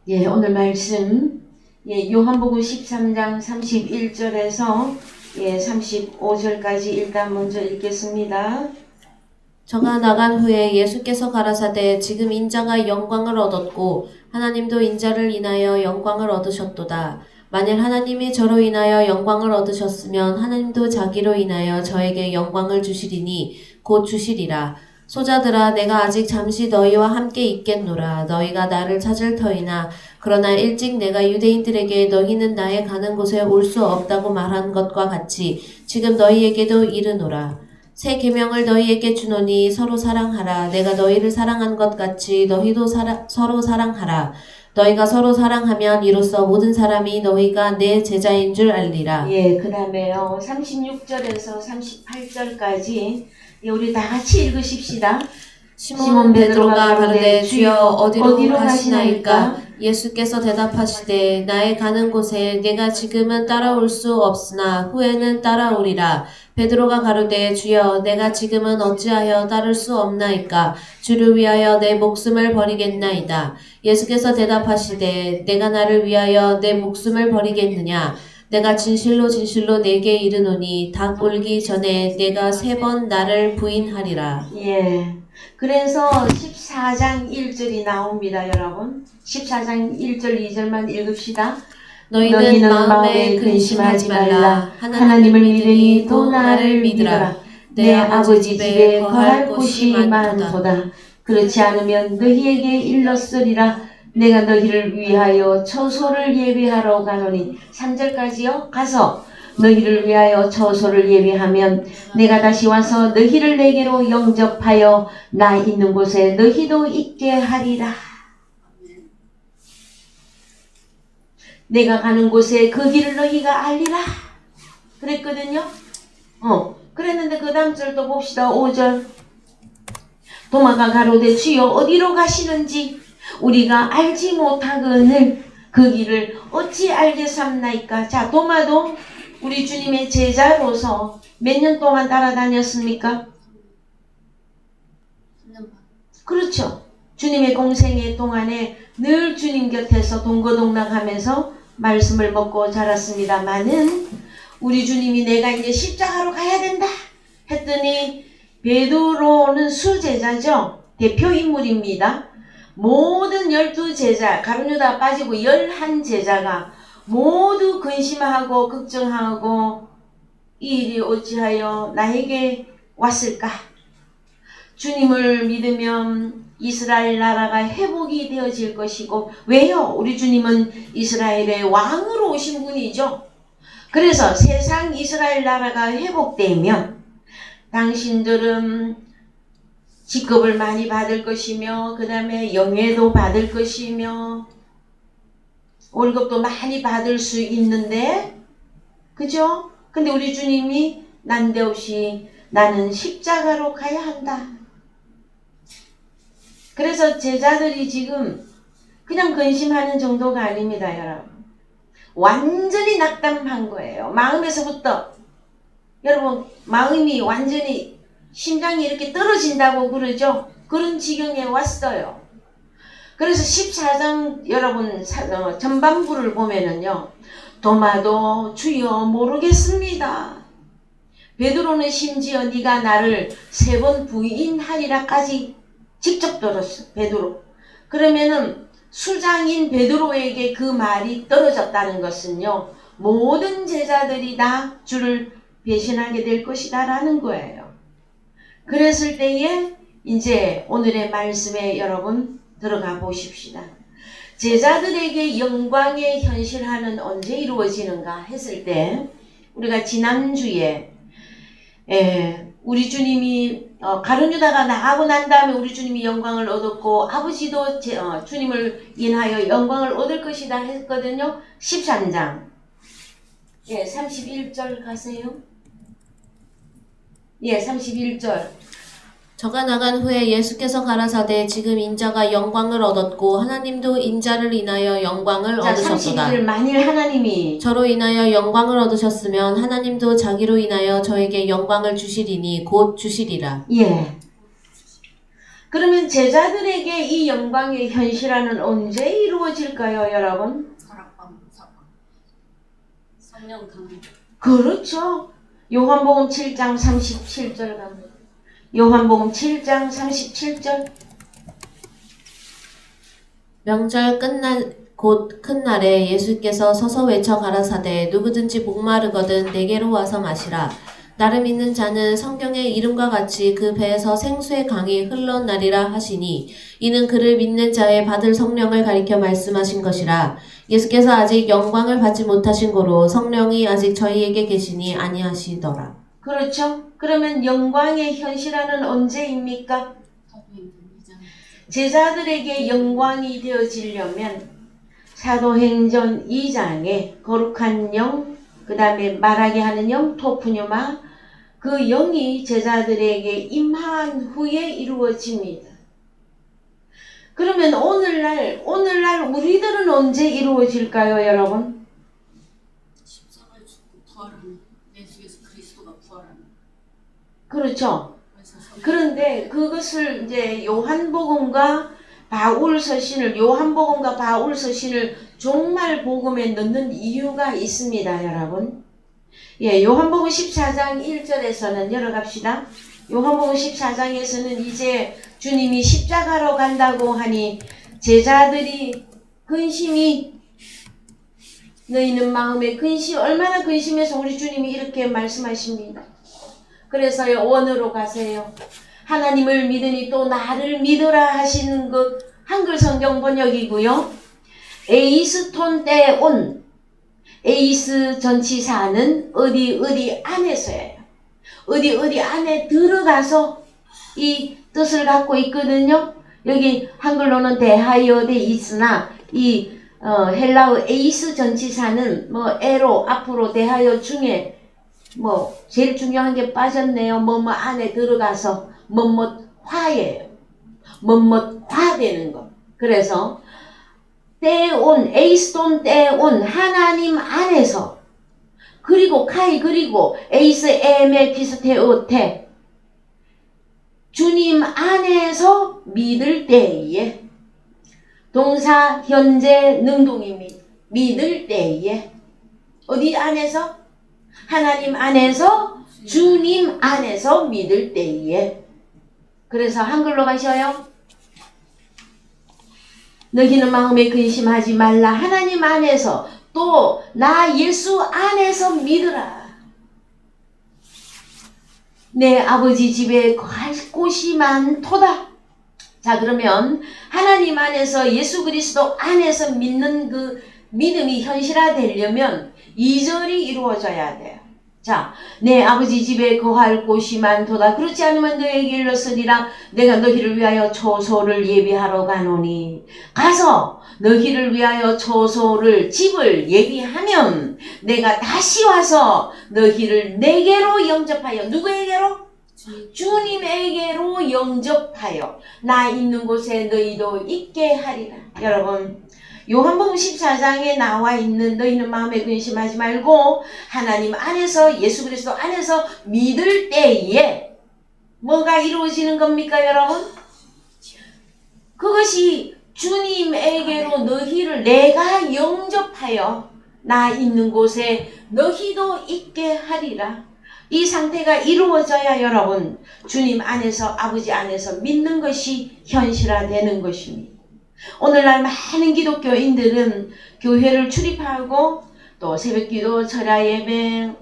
예, 오늘 말씀, 예, 요한복음 13장 31절에서 예, 35절까지 일단 먼저 읽겠습니다. 저가 나간 후에 예수께서 가라사대 지금 인자가 영광을 얻었고 하나님도 인자를 인하여 영광을 얻으셨도다. 만일 하나님이 저로 인하여 영광을 얻으셨으면 하나님도 자기로 인하여 저에게 영광을 주시리니 곧 주시리라. 소자들아, 내가 아직 잠시 너희와 함께 있겠노라. 너희가 나를 찾을 터이나 그러나 일찍 내가 유대인들에게 너희는 나의 가는 곳에 올 수 없다고 말한 것과 같이 지금 너희에게도 이르노라. 새 계명을 너희에게 주노니 서로 사랑하라. 내가 너희를 사랑한 것 같이 너희도 서로 사랑하라. 너희가 서로 사랑하면 이로써 모든 사람이 너희가 내 제자인 줄 알리라. 예, 그 다음에요. 36절에서 38절까지 예, 우리 다 같이 읽으십시다. 시몬 베드로가 가로되 주여 어디로 가시나이까? 예수께서 대답하시되 나의 가는 곳에 내가 지금은 따라올 수 없으나 후에는 따라오리라. 베드로가 가로되 주여 내가 지금은 어찌하여 따를 수 없나이까? 주를 위하여 내 목숨을 버리겠나이다. 예수께서 대답하시되 내가 나를 위하여 내 목숨을 버리겠느냐? 내가 진실로 진실로 내게 이르노니 닭 울기 전에 내가 3번 나를 부인하리라. 예. 그래서 14장 1절이 나옵니다, 여러분. 14장 1절, 2절만 읽읍시다. 너희는 마음에 근심하지 말라. 하나님을 믿으니 또 나를 믿으라. 내 아버지 집에 거할 곳이 많도다. 그렇지 않으면 너희에게 일렀으리라. 내가 너희를 위하여 처소를 예비하러 가노니. 3절까지요. 가서 너희를 위하여 처소를 예비하면 내가 다시 와서 너희를 내게로 영접하여 나 있는 곳에 너희도 있게 하리라. 내가 가는 곳에 그 길을 너희가 알리라. 그랬거든요. 그랬는데 그 다음 절도 봅시다. 5절. 도마가 가로되 주여 어디로 가시는지 우리가 알지 못하거늘 그 길을 어찌 알겠삼나이까. 자, 도마도 우리 주님의 제자로서 몇 년 동안 따라다녔습니까? 그렇죠. 주님의 공생애 동안에 늘 주님 곁에서 동거동락하면서 말씀을 먹고 자랐습니다마는 우리 주님이 내가 이제 십자가로 가야 된다 했더니 베드로는 수제자죠. 대표 인물입니다. 모든 12제자, 가룟유다 빠지고 11제자가 모두 근심하고 걱정하고 이 일이 어찌하여 나에게 왔을까? 주님을 믿으면 이스라엘 나라가 회복이 되어질 것이고, 왜요? 우리 주님은 이스라엘의 왕으로 오신 분이죠. 그래서 세상 이스라엘 나라가 회복되면 당신들은 직급을 많이 받을 것이며 그 다음에 영예도 받을 것이며 월급도 많이 받을 수 있는데, 그죠? 근데 우리 주님이 난데없이 나는 십자가로 가야 한다. 그래서 제자들이 지금 그냥 근심하는 정도가 아닙니다, 여러분. 완전히 낙담한 거예요. 마음에서부터. 여러분, 마음이 완전히 심장이 이렇게 떨어진다고 그러죠? 그런 지경에 왔어요. 그래서 14장 여러분 전반부를 보면은요. 도마도 주여 모르겠습니다. 베드로는 심지어 네가 나를 3번 부인하리라까지 직접 들었어. 베드로. 그러면은 수장인 베드로에게 그 말이 떨어졌다는 것은요. 모든 제자들이 다 주를 배신하게 될 것이다 라는 거예요. 그랬을 때에 이제 오늘의 말씀에 여러분 들어가 보십시다. 제자들에게 영광의 현실화는 언제 이루어지는가 했을 때 우리가 지난주에 우리 주님이 가룟유다가 나가고 난 다음에 우리 주님이 영광을 얻었고 아버지도 주님을 인하여 영광을 얻을 것이다 했거든요. 13장 31절 가세요. 31절. 저가 나간 후에 예수께서 가라사대 지금 인자가 영광을 얻었고 하나님도 인자를 인하여 영광을 얻으셨도다. 31절. 만일 하나님이 저로 인하여 영광을 얻으셨으면 하나님도 자기로 인하여 저에게 영광을 주시리니 곧 주시리라. 예. 그러면 제자들에게 이 영광의 현실화는 언제 이루어질까요, 여러분? 사랑방 사랑 성령 강림. 그렇죠. 요한복음 7장 37절 갑니다. 요한복음 7장 37절. 명절 곧 큰 날에 예수께서 서서 외쳐 가라사대 누구든지 목마르거든 내게로 와서 마시라. 나를 믿는 자는 성경의 이름과 같이 그 배에서 생수의 강이 흘러나리라 하시니 이는 그를 믿는 자의 받을 성령을 가리켜 말씀하신 것이라. 예수께서 아직 영광을 받지 못하신 고로 성령이 아직 저희에게 계시니 아니하시더라. 그렇죠. 그러면 영광의 현실화는 언제입니까? 제자들에게 영광이 되어지려면 사도행전 2장에 거룩한 영, 그 다음에 말하게 하는 영, 토프뉴마, 그 영이 제자들에게 임한 후에 이루어집니다. 그러면 오늘날 우리들은 언제 이루어질까요, 여러분? 십자가에 죽고 부활하는 예수 그리스도가 부활하는. 그렇죠. 그런데 그것을 이제 요한복음과 바울 서신을 종말 복음에 넣는 이유가 있습니다, 여러분. 예, 요한복음 14장 1절에서는 열어갑시다. 요한복음 14장에서는 이제 주님이 십자가로 간다고 하니 제자들이 근심이 너희는 마음에 얼마나 근심해서 우리 주님이 이렇게 말씀하십니다. 그래서 원으로 가세요. 하나님을 믿으니 또 나를 믿으라 하시는 것 한글 성경 번역이고요. 에이스톤 때온 에이스 전치사는 어디 안에서예요. 어디 안에 들어가서 이 뜻을 갖고 있거든요. 여기 한글로는 대하여 돼 있으나 이 헬라어 에이스 전치사는 에로 앞으로 대하여 중에 제일 중요한 게 빠졌네요. 안에 들어가서 화예요. 화되는 것. 그래서 에이스톤 때온 하나님 안에서 그리고 에이스 에멜 피스테오테 주님 안에서 믿을 때에 동사 현재 능동입니다. 믿을 때에 어디 안에서? 하나님 안에서 주님 안에서 믿을 때에 그래서 한글로 가셔요. 너희는 마음에 근심하지 말라. 하나님 안에서 또 나 예수 안에서 믿으라. 내 아버지 집에 갈 곳이 많도다. 자, 그러면 하나님 안에서 예수 그리스도 안에서 믿는 그 믿음이 현실화되려면 2절이 이루어져야 돼요. 자, 내 아버지 집에 거할 곳이 많도다. 그렇지 않으면 너에게 일렀으리라. 내가 너희를 위하여 처소를 예비하러 가노니. 가서 너희를 위하여 집을 예비하면 내가 다시 와서 너희를 내게로 영접하여. 누구에게로? 주님에게로 영접하여 나 있는 곳에 너희도 있게 하리라. 여러분, 요한복음 14장에 나와 있는 너희는 마음에 근심하지 말고 하나님 안에서 예수 그리스도 안에서 믿을 때에 뭐가 이루어지는 겁니까, 여러분? 그것이 주님에게로 너희를 내가 영접하여 나 있는 곳에 너희도 있게 하리라. 이 상태가 이루어져야 여러분 주님 안에서 아버지 안에서 믿는 것이 현실화되는 것입니다. 오늘날 많은 기독교인들은 교회를 출입하고 또 새벽기도, 철야 예배,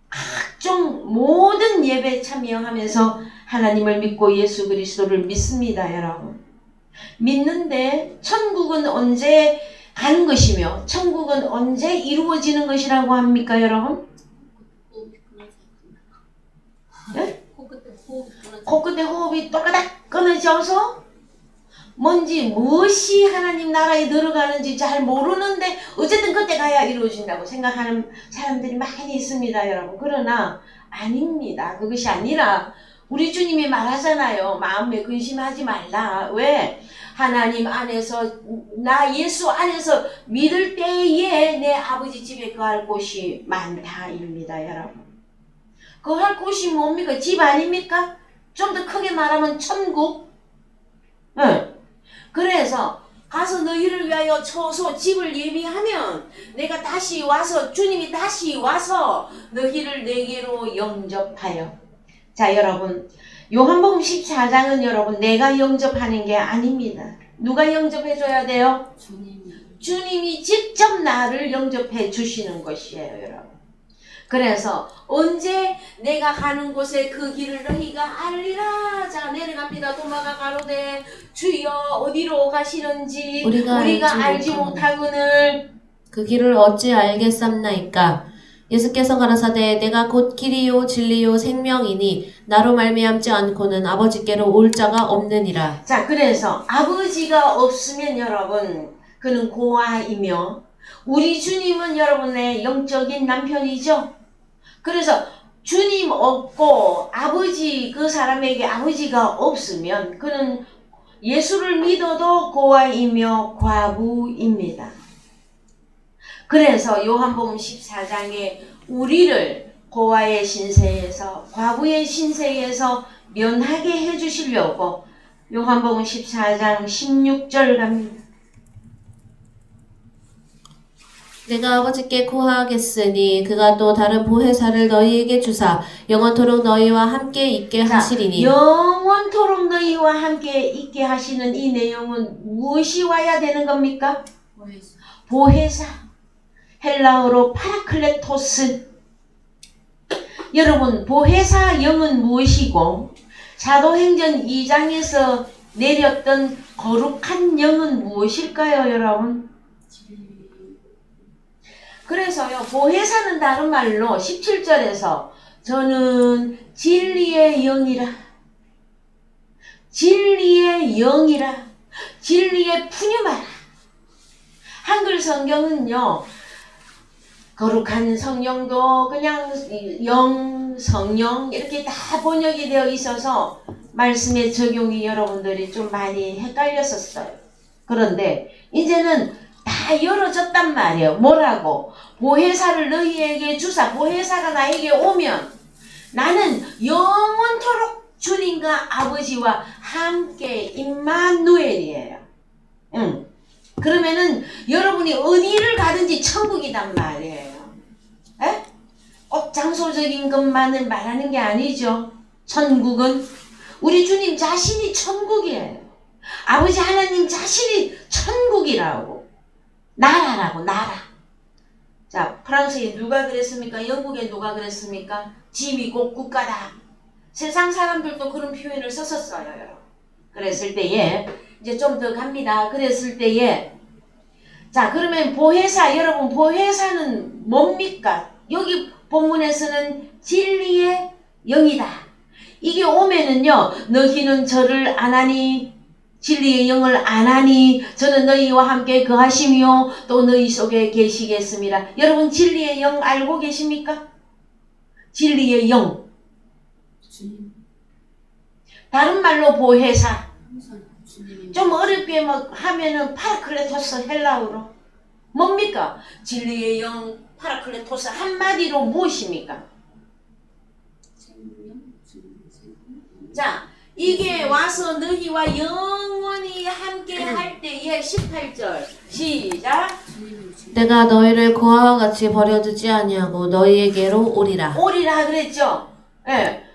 각종 모든 예배에 참여하면서 하나님을 믿고 예수 그리스도를 믿습니다, 여러분. 믿는데 천국은 언제 가는 것이며 천국은 언제 이루어지는 것이라고 합니까, 여러분? 네? 코끝에 호흡이 또까닥 끊어져서 무엇이 하나님 나라에 들어가는지 잘 모르는데 어쨌든 그때 가야 이루어진다고 생각하는 사람들이 많이 있습니다, 여러분. 그러나 아닙니다. 그것이 아니라 우리 주님이 말하잖아요. 마음에 근심하지 말라. 왜? 하나님 안에서 나 예수 안에서 믿을 때에 내 아버지 집에 거할 곳이 많다입니다, 여러분. 거할 곳이 뭡니까? 집 아닙니까? 좀 더 크게 말하면 천국. 응. 그래서 가서 너희를 위하여 처소 집을 예비하면 내가 다시 와서 주님이 다시 와서 너희를 내게로 영접하여. 자, 여러분, 요한복음 14장은 여러분 내가 영접하는 게 아닙니다. 누가 영접해 줘야 돼요? 주님이 직접 나를 영접해 주시는 것이에요, 여러분. 그래서 언제 내가 가는 곳에 그 길을 너희가 알리라. 자, 내려갑니다. 도마가 가로되 주여 어디로 가시는지 우리가 알지 못하거늘 그 길을 어찌 알겠삼나이까. 예수께서 가라사대 내가 곧 길이요 진리요 생명이니 나로 말미암지 않고는 아버지께로 올 자가 없느니라. 자, 그래서 아버지가 없으면 여러분 그는 고아이며 우리 주님은 여러분의 영적인 남편이죠. 그래서 주님 없고 아버지, 그 사람에게 아버지가 없으면 그는 예수를 믿어도 고아이며 과부입니다. 그래서 요한복음 14장에 우리를 고아의 신세에서 과부의 신세에서 면하게 해주시려고 요한복음 14장 16절 갑니다. 내가 아버지께 구하겠으니 그가 또 다른 보혜사를 너희에게 주사 영원토록 너희와 함께 있게 하시리니. 영원토록 너희와 함께 있게 하시는 이 내용은 무엇이 와야 되는 겁니까? 보혜사. 헬라어로 파라클레토스. 여러분, 보혜사 영은 무엇이고 사도행전 2장에서 내렸던 거룩한 영은 무엇일까요, 여러분? 그래서요, 보혜사는 다른 말로 17절에서 저는 진리의 영이라, 진리의 영이라, 진리의 푸뉴마라. 한글 성경은요, 거룩한 성령도 그냥 영, 성령 이렇게 다 번역이 되어 있어서 말씀의 적용이 여러분들이 좀 많이 헷갈렸었어요. 그런데 이제는 다 열어졌단 말이에요. 뭐라고? 보혜사를 너희에게 주사. 보혜사가 나에게 오면 나는 영원토록 주님과 아버지와 함께 임마누엘이에요. 그러면은 여러분이 어디를 가든지 천국이단 말이에요. 에? 꼭 장소적인 것만을 말하는 게 아니죠. 천국은 우리 주님 자신이 천국이에요. 아버지 하나님 자신이 천국이라고. 나라라고, 나라. 자, 프랑스에 누가 그랬습니까? 영국에 누가 그랬습니까? 집이 곧 국가다. 세상 사람들도 그런 표현을 썼었어요, 여러분. 그랬을 때에 이제 좀 더 갑니다. 그랬을 때에 자, 그러면 보혜사, 여러분 보혜사는 뭡니까? 여기 본문에서는 진리의 영이다. 이게 오면은요, 너희는 저를 안하니, 진리의 영을 안하니 저는 너희와 함께 거하시며 또 너희 속에 계시겠습니다. 여러분 진리의 영 알고 계십니까? 진리의 영. 다른 말로 보혜사. 좀 어렵게 막 하면은 파라클레토스 헬라어로. 뭡니까? 진리의 영, 파라클레토스 한마디로 무엇입니까? 자, 이게 와서 너희와 영원히 함께 할 때에 18절 시작. 내가 너희를 고아와 같이 버려두지 아니하고 너희에게로 오리라. 오리라 그랬죠. 예.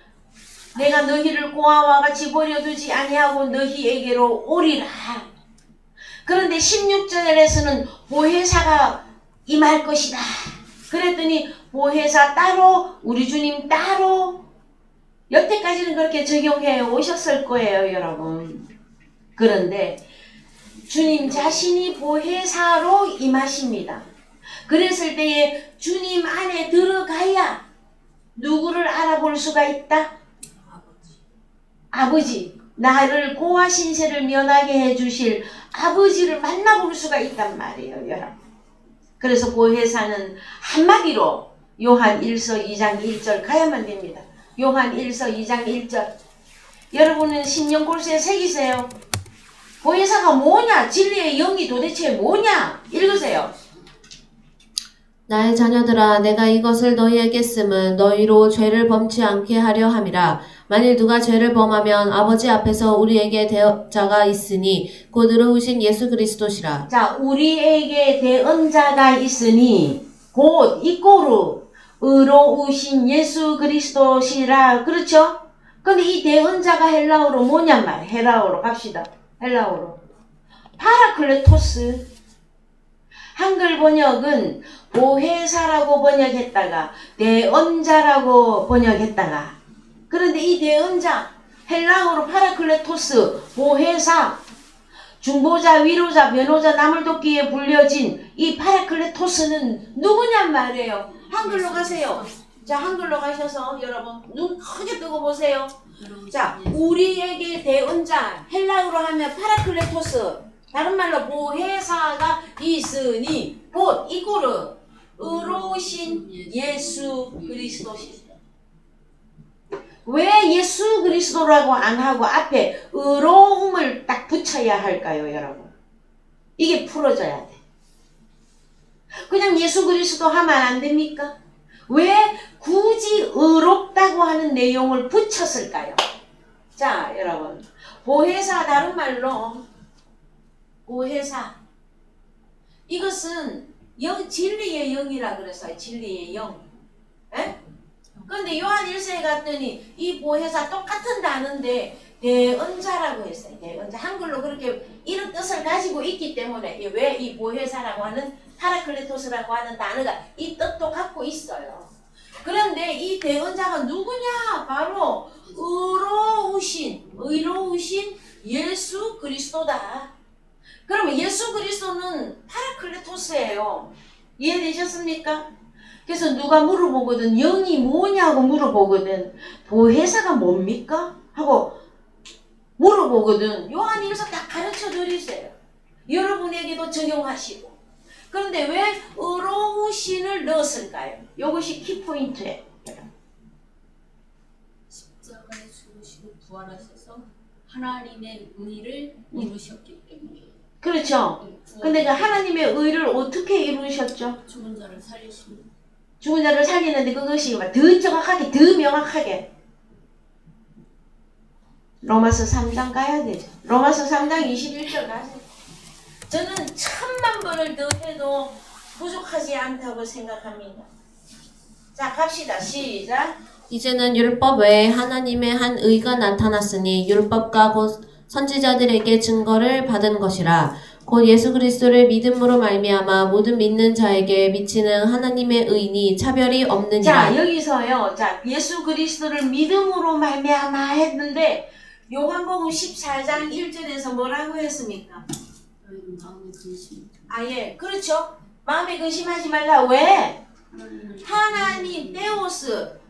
내가 너희를 고아와 같이 버려두지 아니하고 너희에게로 오리라. 그런데 16절에서는 보혜사가 임할 것이다. 그랬더니 보혜사 따로, 우리 주님 따로, 여태까지는 그렇게 적용해 오셨을 거예요, 여러분. 그런데 주님 자신이 보혜사로 임하십니다. 그랬을 때에 주님 안에 들어가야 누구를 알아볼 수가 있다? 아버지, 나를 고아 신세를 면하게 해주실 아버지를 만나볼 수가 있단 말이에요, 여러분. 그래서 보혜사는 한마디로 요한 1서 2장 1절 가야만 됩니다. 요한 1서 2장 1절. 여러분은 신령골수에 새기세요. 보혜사가 뭐냐? 진리의 영이 도대체 뭐냐? 읽으세요. 나의 자녀들아 내가 이것을 너희에게 쓰면 너희로 죄를 범치 않게 하려 함이라. 만일 누가 죄를 범하면 아버지 앞에서 우리에게 대언자가 있으니 곧 의로우신 예수 그리스도시라. 자, 우리에게 대언자가 있으니 곧 이꼬르 의로우신 예수 그리스도시라. 그렇죠? 근데 이 대언자가 헬라어로 뭐냔 말이야. 헬라어로 갑시다. 헬라어로 파라클레토스. 한글 번역은 보혜사라고 번역했다가 대언자라고 번역했다가, 그런데 이 대언자 헬라어로 파라클레토스, 보혜사, 중보자, 위로자, 변호자, 남을 돕기에 불려진 이 파라클레토스는 누구냔 말이에요. 한글로 가세요. 자, 한글로 가셔서 여러분 눈 크게 뜨고 보세요. 자, 우리에게 대언자, 헬라어로 하면 파라클레토스, 다른 말로 보혜사가 있으니 곧 이꼬르 의로우신 예수 그리스도시다. 왜 예수 그리스도라고 안 하고 앞에 의로움을 딱 붙여야 할까요, 여러분? 이게 풀어져야 돼. 그냥 예수 그리스도 하면 안 됩니까? 왜 굳이 의롭다고 하는 내용을 붙였을까요? 자, 여러분, 보혜사, 다른 말로 보혜사, 이것은 진리의 영이라 그랬어요. 진리의 영. 에? 근데 요한 1세에 갔더니 이 보혜사 똑같은 단어인데 대언자라고 했어요. 대언자. 한글로 그렇게 이런 뜻을 가지고 있기 때문에 왜 이 보혜사라고 하는 파라클레토스라고 하는 단어가 이 뜻도 갖고 있어요. 그런데 이 대언자가 누구냐? 바로 의로우신 예수 그리스도다. 그러면 예수 그리스도는 파라클레토스예요. 이해되셨습니까? 그래서 누가 물어보거든. 영이 뭐냐고 물어보거든. 보혜사가 뭡니까? 하고 물어보거든. 요한 1서 딱 가르쳐 드리세요. 여러분에게도 적용하시고. 그런데 왜 의로우신을 넣었을까요? 이것이 키포인트예요. 십자가에 죽으시고 부활하셔서 하나님의 의를 이루셨기 때문에. 그렇죠. 근데 그 하나님의 의를 어떻게 이루셨죠? 죽은 자를 살리시는. 죽은 자를 살리는데 그것이 더 정확하게, 더 명확하게. 로마서 3장 가야 되죠. 로마서 3장 21절 가세요. 저는 1000만 번을 더 해도 부족하지 않다고 생각합니다. 자, 갑시다. 시작. 이제는 율법 외에 하나님의 한 의가 나타났으니 율법과 곧 선지자들에게 증거를 받은 것이라. 곧 예수 그리스도를 믿음으로 말미암아 모든 믿는 자에게 미치는 하나님의 의니 차별이 없느니라. 자, 여기서요. 자, 예수 그리스도를 믿음으로 말미암아 했는데 요한복음 14장 1절에서 뭐라고 했습니까? 너희는 마음의 근심. 예. 그렇죠. 마음에 근심하지 말라. 왜? 하나님, 데오스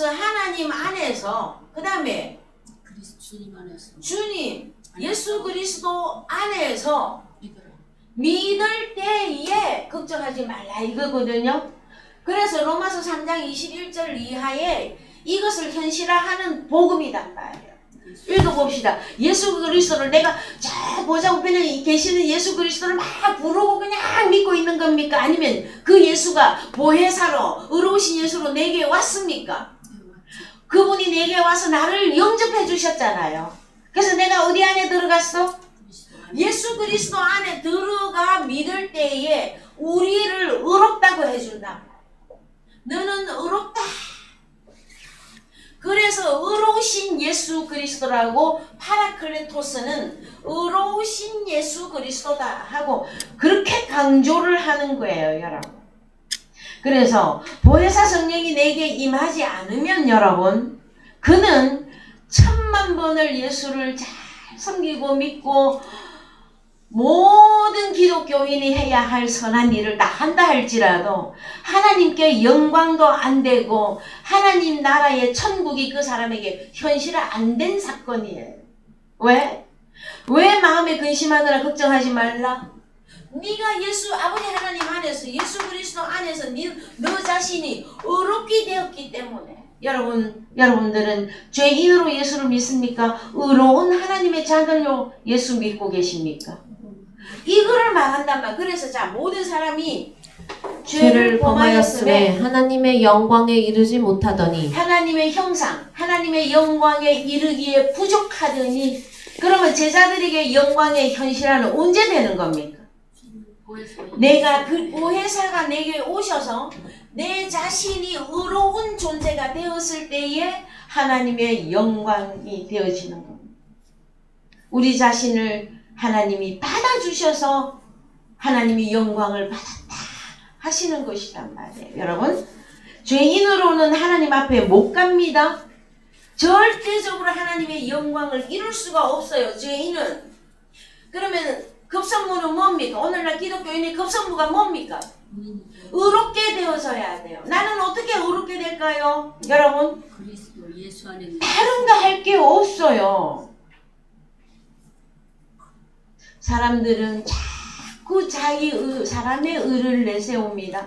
하나님 안에서, 그 다음에 주님 안에서 주님, 예수 그리스도 안에서 믿어라. 믿을 때에 걱정하지 말라 이거거든요. 그래서 로마서 3장 21절 이하에 이것을 현실화하는 복음이단 말이에요. 읽어봅시다. 예수 그리스도를 내가 저 보좌우편에 계시는 예수 그리스도를 막 부르고 그냥 믿고 있는 겁니까? 아니면 그 예수가 보혜사로 의로우신 예수로 내게 왔습니까? 그분이 내게 와서 나를 영접해 주셨잖아요. 그래서 내가 어디 안에 들어갔어? 예수 그리스도 안에 들어가 믿을 때에 우리를 의롭다고 해준다. 너는 의롭다. 그래서 의로우신 예수 그리스도라고 파라클레토스는 의로우신 예수 그리스도다 하고 그렇게 강조를 하는 거예요, 여러분. 그래서 보혜사 성령이 내게 임하지 않으면 여러분, 그는 1000만 번을 예수를 잘 섬기고 믿고 모든 기독교인이 해야 할 선한 일을 다 한다 할지라도 하나님께 영광도 안 되고 하나님 나라의 천국이 그 사람에게 현실화 안 된 사건이에요. 왜? 왜 마음에 근심하거나 걱정하지 말라? 네가 예수 아버지 하나님 안에서 예수 그리스도 안에서 너 자신이 의롭게 되었기 때문에 여러분들은 죄인으로 예수를 믿습니까? 의로운 하나님의 자들로 예수 믿고 계십니까? 이거를 말한단 말. 그래서 자 모든 사람이 죄를 범하였음에 하나님의 영광에 이르지 못하더니 하나님의 형상, 하나님의 영광에 이르기에 부족하더니 그러면 제자들에게 영광의 현실화는 언제 되는 겁니까? 내가 그 보혜사가 내게 오셔서 내 자신이 의로운 존재가 되었을 때에 하나님의 영광이 되어지는 겁니다. 우리 자신을 하나님이 받아주셔서 하나님이 영광을 받았다 하시는 것이란 말이에요. 여러분, 죄인으로는 하나님 앞에 못 갑니다. 절대적으로 하나님의 영광을 이룰 수가 없어요. 죄인은. 그러면 급선무는 뭡니까? 오늘날 기독교인의 급선무가 뭡니까? 의롭게 되어서야 돼요. 나는 어떻게 의롭게 될까요? 여러분, 그리스도 예수 안에 다른 거 할 게 없어요. 사람들은 자꾸 사람의 의를 내세웁니다.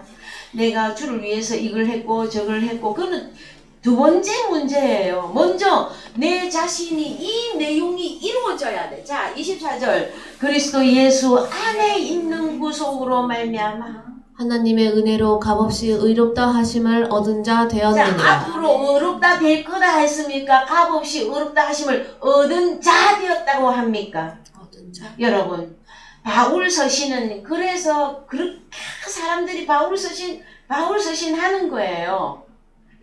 내가 주를 위해서 이걸 했고 저걸 했고. 그거는 두 번째 문제예요. 먼저 내 자신이 이 내용이 이루어져야 돼. 자, 24절. 그리스도 예수 안에 있는 구속으로 말미암아. 하나님의 은혜로 값없이 의롭다 하심을 얻은 자 자, 되었느니라. 앞으로 의롭다 될 거다 했습니까? 값없이 의롭다 하심을 얻은 자 되었다고 합니까? 얻은 자. 여러분, 바울 서신은 그래서 그렇게 사람들이 바울 서신 하는 거예요.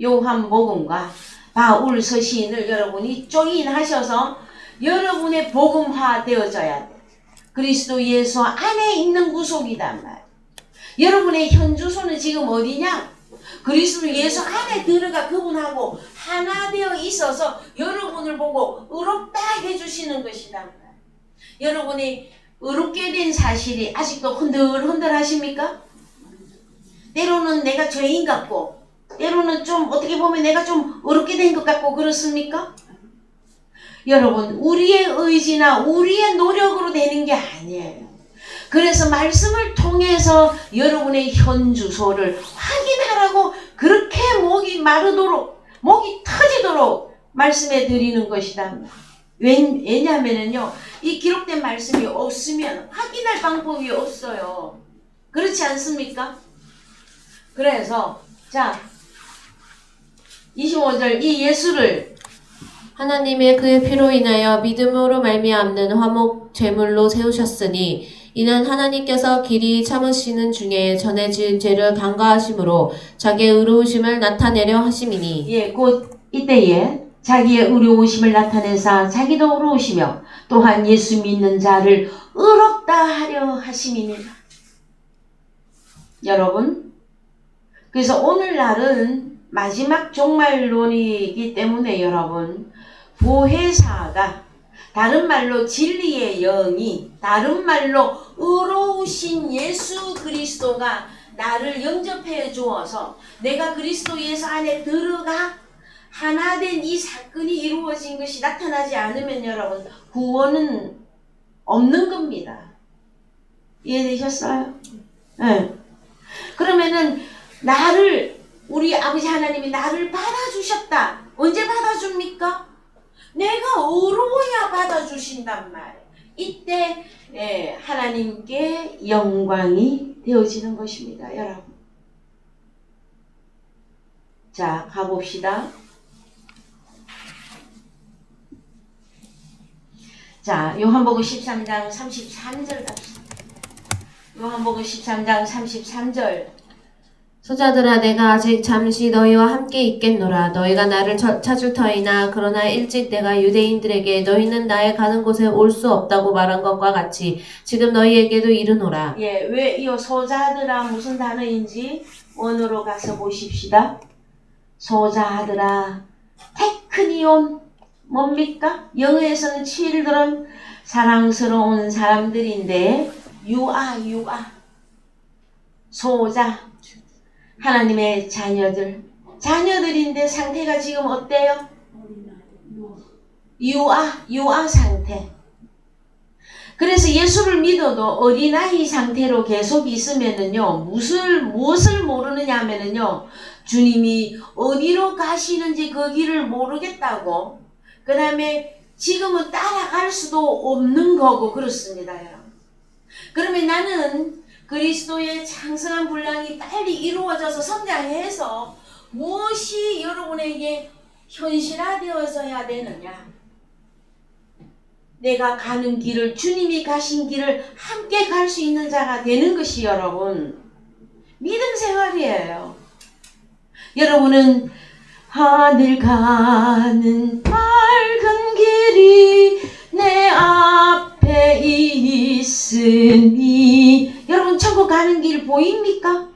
요한복음과 바울 서신을 여러분이 조인하셔서 여러분의 복음화 되어져야 돼. 그리스도 예수 안에 있는 구속이단 말이에요. 여러분의 현 주소는 지금 어디냐? 그리스도 예수 안에 들어가 그분하고 하나 되어 있어서 여러분을 보고 의롭다 해주시는 것이단 말이에요. 여러분이 의롭게 된 사실이 아직도 흔들흔들 하십니까? 때로는 내가 죄인 같고 때로는 좀 어떻게 보면 내가 좀 의롭게 된 것 같고 그렇습니까? 여러분, 우리의 의지나 우리의 노력으로 되는 게 아니에요. 그래서 말씀을 통해서 여러분의 현 주소를 확인하라고 그렇게 목이 마르도록 목이 터지도록 말씀해 드리는 것이다. 왜냐하면요, 이 기록된 말씀이 없으면 확인할 방법이 없어요. 그렇지 않습니까? 그래서 자 25절 이 예수를 하나님의 그의 피로 인하여 믿음으로 말미암는 화목 제물로 세우셨으니 이는 하나님께서 길이 참으시는 중에 전에 지은 죄를 간과하심으로 자기의 의로우심을 나타내려 하심이니. 예, 곧 이때에 자기의 의로우심을 나타내사 자기도 의로우시며 또한 예수 믿는 자를 의롭다 하려 하심이니라. 여러분, 그래서 오늘날은 마지막 종말론이기 때문에 여러분, 보혜사가 다른 말로 진리의 영이, 다른 말로 의로우신 예수 그리스도가 나를 영접해 주어서 내가 그리스도 예수 안에 들어가 하나 된 이 사건이 이루어진 것이 나타나지 않으면 여러분 구원은 없는 겁니다. 이해되셨어요? 네. 그러면은 우리 아버지 하나님이 나를 받아주셨다. 언제 받아줍니까? 내가 의로워야 받아주신단 말이에요. 이때 하나님께 영광이 되어지는 것입니다. 여러분. 자, 가봅시다. 자, 요한복음 13장 33절 갑시다. 요한복음 13장 33절. 소자들아, 내가 아직 잠시 너희와 함께 있겠노라. 너희가 나를 찾을 터이나 그러나 일찍 내가 유대인들에게 너희는 나의 가는 곳에 올 수 없다고 말한 것과 같이 지금 너희에게도 이르노라. 예, 왜 이 소자들아 무슨 단어인지 원어로 가서 보십시다. 소자들아, 테크니온 뭡니까? 영어에서는 children, 사랑스러운 사람들인데 유아 소자, 하나님의 자녀들인데 상태가 지금 어때요? 유아 상태. 그래서 예수를 믿어도 어린아이 상태로 계속 있으면은요, 무엇을 모르느냐 하면은요, 주님이 어디로 가시는지 그 길을 모르겠다고, 그 다음에 지금은 따라갈 수도 없는 거고, 그렇습니다, 여러분. 그러면 나는 그리스도의 장성한 분량이 빨리 이루어져서 성장해서 무엇이 여러분에게 현실화되어져야 되느냐? 내가 가는 길을, 주님이 가신 길을 함께 갈 수 있는 자가 되는 것이 여러분 믿음 생활이에요. 여러분은 하늘 가는 밝은 길이 내 앞에 있으니, 여러분 천국 가는 길 보입니까?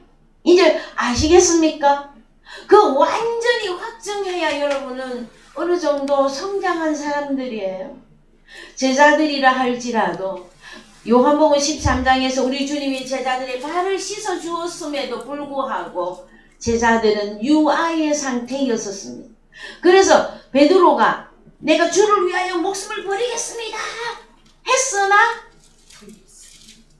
이제 아시겠습니까? 그 완전히 확증해야 여러분은 어느 정도 성장한 사람들이에요. 제자들이라 할지라도 요한복음 13장에서 우리 주님이 제자들의 발을 씻어 주었음에도 불구하고 제자들은 유아의 상태였었습니다. 그래서 베드로가 내가 주를 위하여 목숨을 버리겠습니다 했으나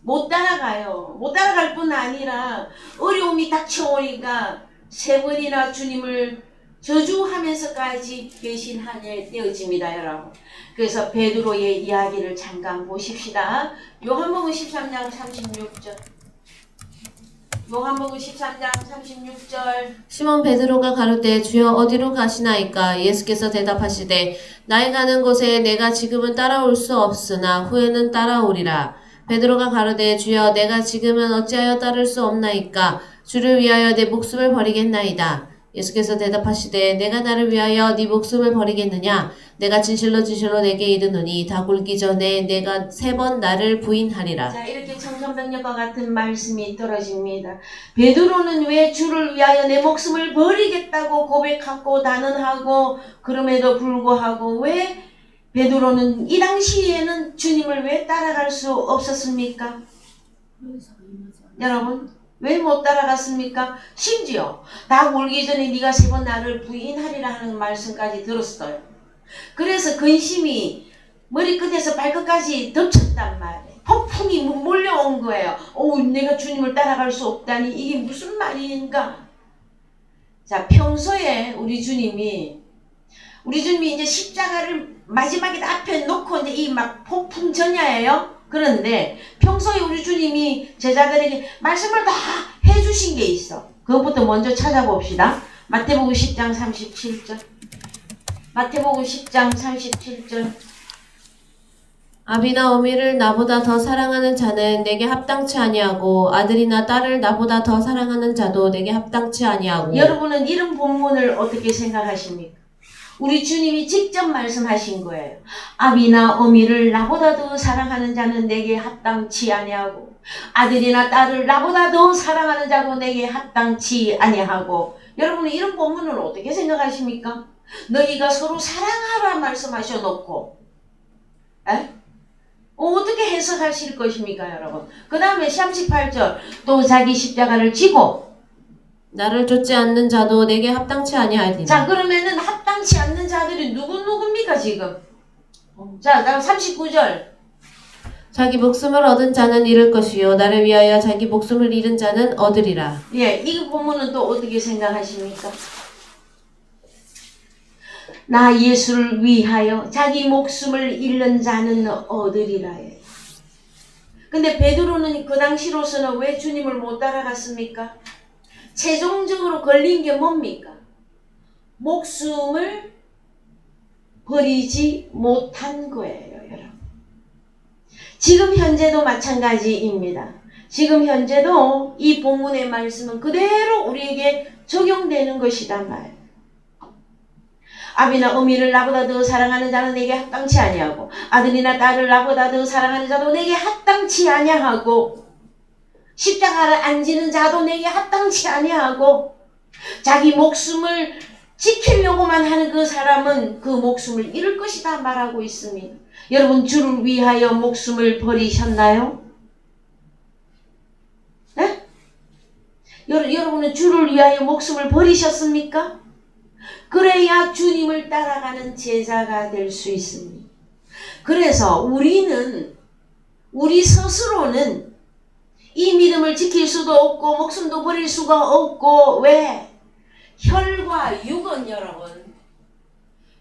못 따라가요. 못 따라갈 뿐 아니라 어려움이 닥쳐오니까 3번이나 주님을 저주하면서까지 배신하게 되어집니다, 여러분. 그래서 베드로의 이야기를 잠깐 보십시다. 요한복음 13장 36절. 요한복음 13장 36절. 시몬 베드로가 가로되 주여 어디로 가시나이까? 예수께서 대답하시되 나의 가는 곳에 내가 지금은 따라올 수 없으나 후에는 따라오리라. 베드로가 가로되 주여 내가 지금은 어찌하여 따를 수 없나이까? 주를 위하여 내 목숨을 버리겠나이다. 예수께서 대답하시되 내가 나를 위하여 네 목숨을 버리겠느냐? 내가 진실로 진실로 내게 이르노니 다 굴기 전에 내가 3번 나를 부인하리라. 자, 이렇게 청천벽력과 같은 말씀이 떨어집니다. 베드로는 왜 주를 위하여 내 목숨을 버리겠다고 고백하고 단언하고 그럼에도 불구하고 왜 베드로는 이 당시에는 주님을 왜 따라갈 수 없었습니까? 여러분 왜 못 따라갔습니까? 심지어 다 울기 전에 네가 3번 나를 부인하리라 하는 말씀까지 들었어요. 그래서 근심이 머리끝에서 발끝까지 덮쳤단 말이에요. 폭풍이 몰려온 거예요. 내가 주님을 따라갈 수 없다니 이게 무슨 말인가? 자, 평소에 우리 주님이 이제 십자가를 마지막에 앞에 놓고 이제 이 막 폭풍 전야예요. 그런데 평소에 우리 주님이 제자들에게 말씀을 다 해주신 게 있어. 그것부터 먼저 찾아봅시다. 마태복음 10장 37절. 마태복음 10장 37절. 아비나 어미를 나보다 더 사랑하는 자는 내게 합당치 아니하고 아들이나 딸을 나보다 더 사랑하는 자도 내게 합당치 아니하고. 여러분은 이런 본문을 어떻게 생각하십니까? 우리 주님이 직접 말씀하신 거예요. 아비나 어미를 나보다 더 사랑하는 자는 내게 합당치 아니하고 아들이나 딸을 나보다 더 사랑하는 자도 내게 합당치 아니하고. 여러분은 이런 본문을 어떻게 생각하십니까? 너희가 서로 사랑하라 말씀하셔놓고 어떻게 해석하실 것입니까, 여러분? 그 다음에 38절 또 자기 십자가를 지고 나를 쫓지 않는 자도 내게 합당치 아니하리라. 자, 그러면은 합당치 않는 자들이 누굽니까 지금? 자, 다음 39절. 자기 목숨을 얻은 자는 잃을 것이요 나를 위하여 자기 목숨을 잃은 자는 얻으리라. 예, 이 부분은 또 어떻게 생각하십니까? 나 예수를 위하여 자기 목숨을 잃는 자는 얻으리라. 근데 베드로는 그 당시로서는 왜 주님을 못 따라갔습니까? 최종적으로 걸린 게 뭡니까? 목숨을 버리지 못한 거예요, 여러분. 지금 현재도 마찬가지입니다. 지금 현재도 이 본문의 말씀은 그대로 우리에게 적용되는 것이단 말이에요. 아비나 어미를 나보다 더 사랑하는 자는 내게 합당치 아니하고 아들이나 딸을 나보다 더 사랑하는 자도 내게 합당치 아니하고 십자가를 안 지는 자도 내게 합당치 아니하고 자기 목숨을 지키려고만 하는 그 사람은 그 목숨을 잃을 것이다 말하고 있습니다. 여러분 주를 위하여 목숨을 버리셨나요? 네? 여러분은 주를 위하여 목숨을 버리셨습니까? 그래야 주님을 따라가는 제자가 될 수 있습니다. 그래서 우리 스스로는 이 믿음을 지킬 수도 없고 목숨도 버릴 수가 없고 왜? 혈과 육은 여러분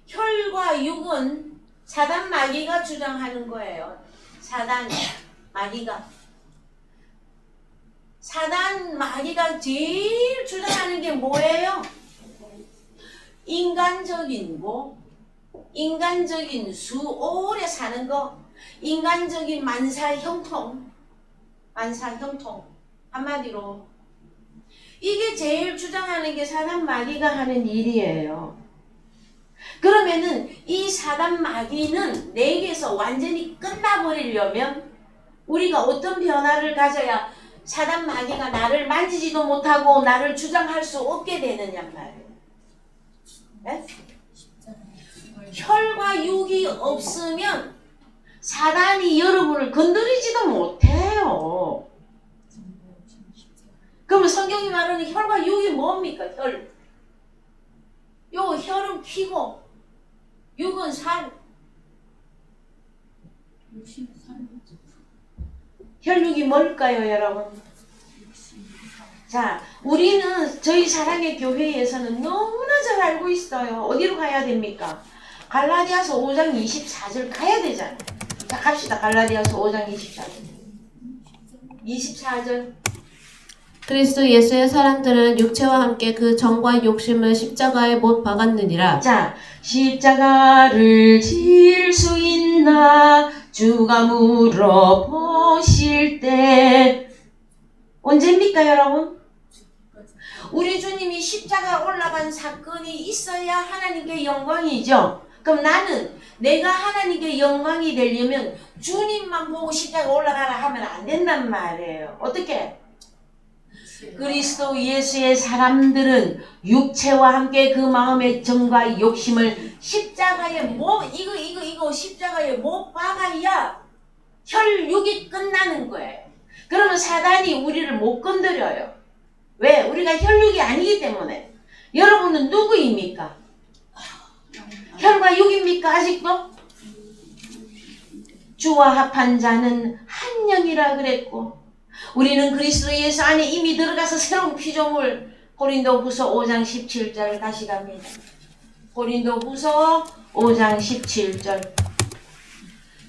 혈과 육은 사단 마귀가 주장하는 거예요. 사단 마귀가 사단 마귀가 제일 주장하는 게 뭐예요? 인간적인 인간적인 수 오래 사는 거, 인간적인 만사형통. 한마디로 이게 제일 주장하는 게 사단 마귀가 하는 일이에요. 그러면은 이 사단 마귀는 내게서 완전히 끝나버리려면 우리가 어떤 변화를 가져야 사단 마귀가 나를 만지지도 못하고 나를 주장할 수 없게 되느냐 말이에요. 네? 혈과 육이 없으면 사단이 여러분을 건드리지도 못해요. 그러면 성경이 말하는 혈과 육이 뭡니까? 혈. 요 혈은 피고 육은 살. 혈육이 뭘까요, 여러분? 자, 우리는 저희 사랑의 교회에서는 너무나 잘 알고 있어요. 어디로 가야 됩니까? 갈라디아서 5장 24절 가야 되잖아요. 자, 갑시다. 갈라디아서 5장 24절. 그리스도 예수의 사람들은 육체와 함께 그 정과 욕심을 십자가에 못 박았느니라. 자, 십자가를 질 수 있나 주가 물어보실 때 언제입니까, 여러분? 우리 주님이 십자가 올라간 사건이 있어야 하나님께 영광이죠. 그럼 나는 내가 하나님께 영광이 되려면 주님만 보고 십자가 올라가라 하면 안 된단 말이에요. 어떻게? 그리스도 예수의 사람들은 육체와 함께 그 마음의 정과 욕심을 십자가에 이거 십자가에 못 박아야 혈육이 끝나는 거예요. 그러면 사단이 우리를 못 건드려요. 왜? 우리가 혈육이 아니기 때문에. 여러분은 누구입니까? 혈과 육입니까? 아직도? 주와 합한 자는 한 영이라 그랬고 우리는 그리스도 예수 안에 이미 들어가서 새로운 피조물. 고린도후서 5장 17절 다시 갑니다. 고린도후서 5장 17절.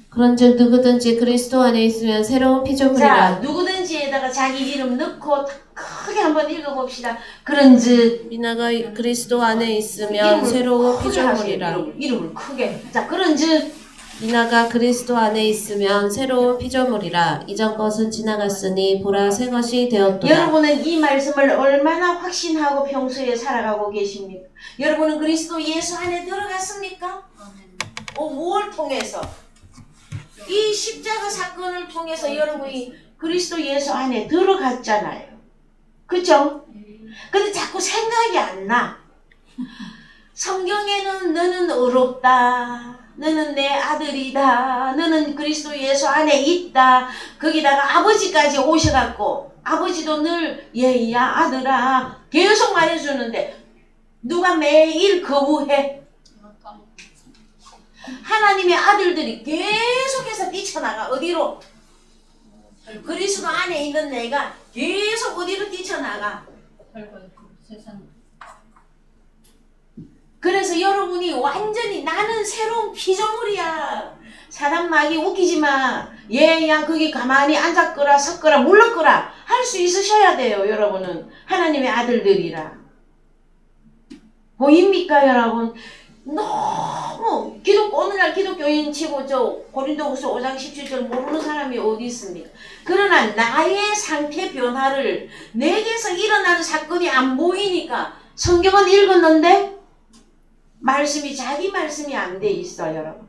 그런즉 누구든지 그리스도 안에 있으면 새로운 피조물이라. 자, 누구든지에다가 자기 이름 넣고 크게 한번 읽어봅시다. 그런즉 미나가 그리스도 안에 있으면 새로운 피조물이라. 이름을 크게. 자, 그런즉 미나가 그리스도 안에 있으면 새로운 피조물이라. 이전 것은 지나갔으니 보라 새 것이 되었도다. 여러분은 이 말씀을 얼마나 확신하고 평소에 살아가고 계십니까? 여러분은 그리스도 예수 안에 들어갔습니까? 무엇을 통해서? 이 십자가 사건을 통해서 여러분이 그리스도 예수 안에 들어갔잖아요. 그죠? 근데 자꾸 생각이 안 나. 성경에는 너는 의롭다. 너는 내 아들이다. 너는 그리스도 예수 안에 있다. 거기다가 아버지까지 오셔갖고 아버지도 늘 얘야 아들아 계속 말해주는데 누가 매일 거부해? 하나님의 아들들이 계속해서 뛰쳐나가. 어디로? 그리스도 안에 있는 내가 계속 어디로 뛰쳐나가. 그래서 여러분이 완전히 나는 새로운 피조물이야. 사단 마귀 웃기지 마. 얘야 거기 가만히 앉았거라 섰거라 물렀거라 할 수 있으셔야 돼요. 여러분은 하나님의 아들들이라. 보입니까 여러분? 너무 오늘날 기독교인 치고 저 고린도후서 5장 17절 모르는 사람이 어디 있습니까? 그러나 나의 상태 변화를 내게서 일어나는 사건이 안 보이니까 성경은 읽었는데 말씀이 자기 말씀이 안 돼 있어요, 여러분.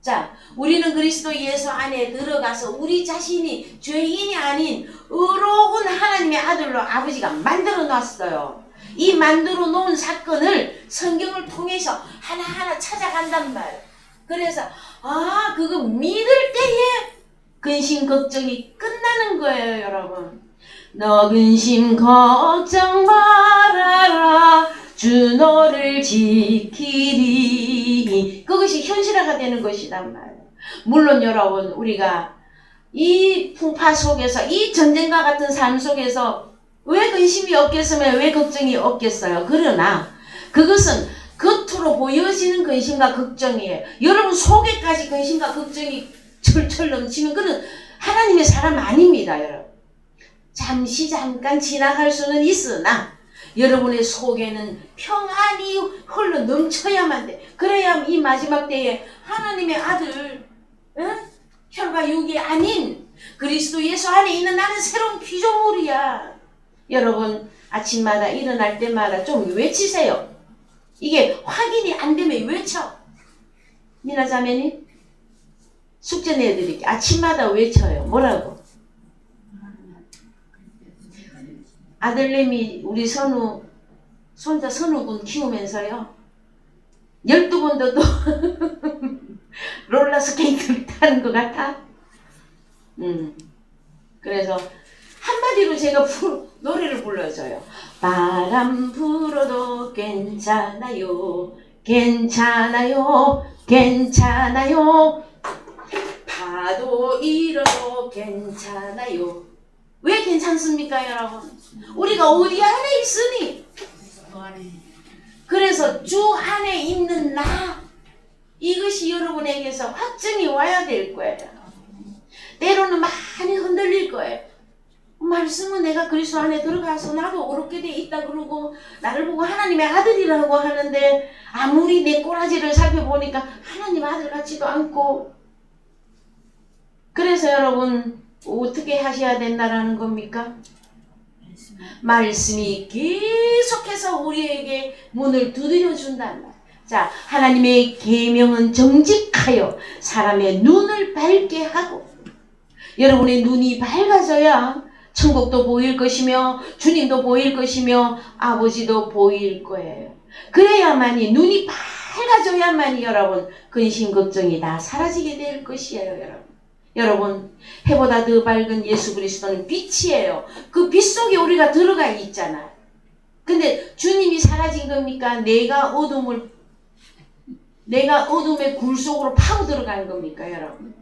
자, 우리는 그리스도 예수 안에 들어가서 우리 자신이 죄인이 아닌 의로운 하나님의 아들로 아버지가 만들어 놨어요. 이 만들어 놓은 사건을 성경을 통해서 하나하나 찾아간단 말이에요. 그래서 그거 믿을 때에 근심 걱정이 끝나는 거예요, 여러분. 너 근심 걱정 말아라 주 너를 지키리. 그것이 현실화가 되는 것이단 말이에요. 물론 여러분 우리가 이 풍파 속에서 이 전쟁과 같은 삶 속에서 왜 근심이 없겠으며 왜 걱정이 없겠어요. 그러나 그것은 겉으로 보여지는 근심과 걱정이에요. 여러분 속에까지 근심과 걱정이 철철 넘치면 그는 하나님의 사람 아닙니다. 여러분. 잠시 잠깐 지나갈 수는 있으나 여러분의 속에는 평안이 흘러 넘쳐야만 돼. 그래야 이 마지막 때에 하나님의 아들, 응? 혈과 육이 아닌 그리스도 예수 안에 있는 나는 새로운 피조물이야. 여러분 아침마다 일어날 때마다 좀 외치세요. 이게 확인이 안 되면 외쳐. 미나 자매님 숙제 내드릴게. 아침마다 외쳐요. 뭐라고? 아들내미 우리 손자 선우군 키우면서요 12번도 또 롤러스케이트를 타는 것 같아. 그래서 한마디로 제가 노래를 불러줘요. 바람 불어도 괜찮아요. 괜찮아요. 괜찮아요. 파도 일어도 괜찮아요. 왜 괜찮습니까, 여러분? 우리가 어디 안에 있으니? 그래서 주 안에 있는 나, 이것이 여러분에게서 확증이 와야 될 거예요. 때로는 많이 흔들릴 거예요. 말씀은 내가 그리스도 안에 들어가서 나도 어렵게 돼 있다 그러고 나를 보고 하나님의 아들이라고 하는데 아무리 내 꼬라지를 살펴보니까 하나님 아들 같지도 않고. 그래서 여러분 어떻게 하셔야 된다라는 겁니까? 말씀이 계속해서 우리에게 문을 두드려 준단 말이에요. 자, 하나님의 계명은 정직하여 사람의 눈을 밝게 하고, 여러분의 눈이 밝아져야 천국도 보일 것이며 주님도 보일 것이며 아버지도 보일 거예요. 그래야만이 눈이 밝아져야만이 여러분 근심 걱정이 다 사라지게 될 것이에요. 여러분 해보다 더 밝은 예수 그리스도는 빛이에요. 그 빛 속에 우리가 들어가 있잖아요. 근데 주님이 사라진 겁니까? 내가 어둠의 굴 속으로 파고 들어가는 겁니까, 여러분?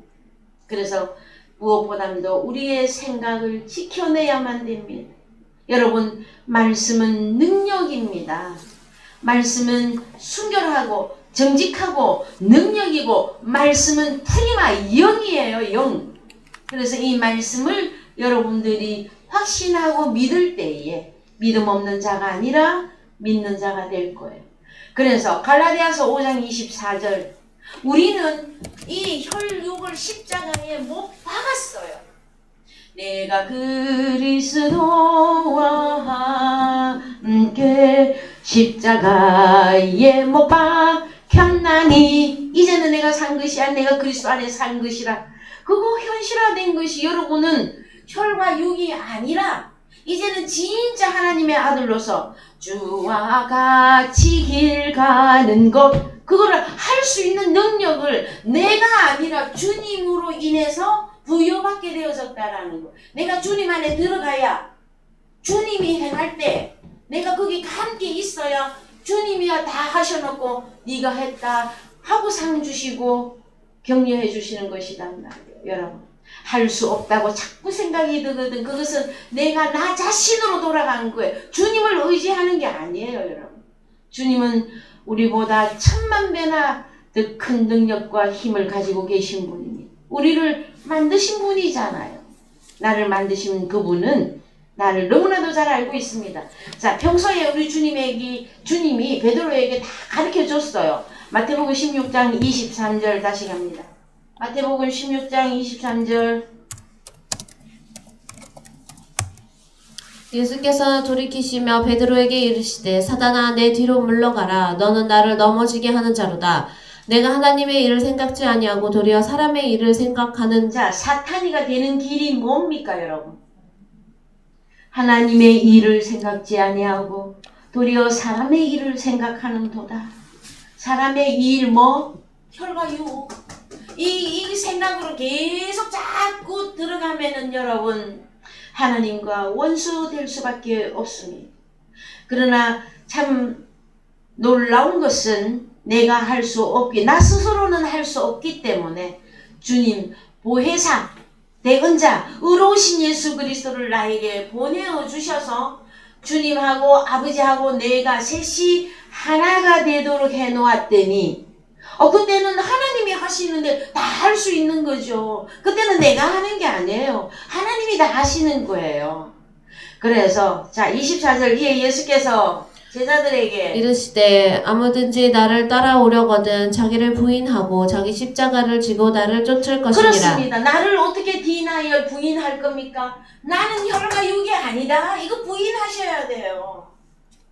그래서 무엇보다도 우리의 생각을 지켜내야만 됩니다. 여러분, 말씀은 능력입니다. 말씀은 순결하고 정직하고 능력이고, 말씀은 푸니마 영이에요, 영. 그래서 이 말씀을 여러분들이 확신하고 믿을 때에 믿음 없는 자가 아니라 믿는 자가 될 거예요. 그래서 갈라디아서 5장 24절, 우리는 이 혈육을 십자가에 못 박았어요. 내가 그리스도와 함께 십자가에 못 박혔나니 이제는 내가 산 것이 아니라 내가 그리스도 안에 산 것이라. 그거 현실화된 것이 여러분은 혈과 육이 아니라 이제는 진짜 하나님의 아들로서 주와 같이 길 가는 것, 그거를 할 수 있는 능력을 내가 아니라 주님으로 인해서 부여받게 되어졌다라는 거. 내가 주님 안에 들어가야 주님이 행할 때 내가 거기 함께 있어야 주님이야 다 하셔놓고 네가 했다 하고 상 주시고 격려해 주시는 것이란 말이에요. 여러분, 할 수 없다고 자꾸 생각이 들거든. 그것은 내가 나 자신으로 돌아가는 거예요. 주님을 의지하는 게 아니에요. 여러분, 주님은 우리보다 1000만 배나 더 큰 능력과 힘을 가지고 계신 분입니다. 우리를 만드신 분이잖아요. 나를 만드신 그분은 나를 너무나도 잘 알고 있습니다. 자, 평소에 우리 주님이 베드로에게 다 가르쳐 줬어요. 마태복음 16장 23절 다시 갑니다. 마태복음 16장 23절. 예수께서 돌이키시며 베드로에게 이르시되 사단아 내 뒤로 물러가라. 너는 나를 넘어지게 하는 자로다. 내가 하나님의 일을 생각지 아니하고 도리어 사람의 일을 생각하는 자, 사탄이가 되는 길이 뭡니까, 여러분? 하나님의 일을 생각지 아니하고 도리어 사람의 일을 생각하는 도다. 사람의 일 혈과 육. 이 생각으로 계속 자꾸 들어가면은 여러분 하나님과 원수 될 수밖에 없습니다. 그러나 참 놀라운 것은 내가 할 수 없기, 나 스스로는 할 수 없기 때문에 주님 보혜사 대언자 의로우신 예수 그리스도를 나에게 보내어 주셔서 주님하고 아버지하고 내가 셋이 하나가 되도록 해놓았더니 그때는 하나님이 하시는데 다 할 수 있는 거죠. 그때는 내가 하는 게 아니에요. 하나님이 다 하시는 거예요. 그래서 자 24절 이에 예수께서 제자들에게 이르시되 아무든지 나를 따라오려거든 자기를 부인하고 자기 십자가를 지고 나를 쫓을 것이니라. 그렇습니다. 나를 어떻게 디나이얼 부인할 겁니까? 나는 혈과 육이 아니다. 이거 부인하셔야 돼요.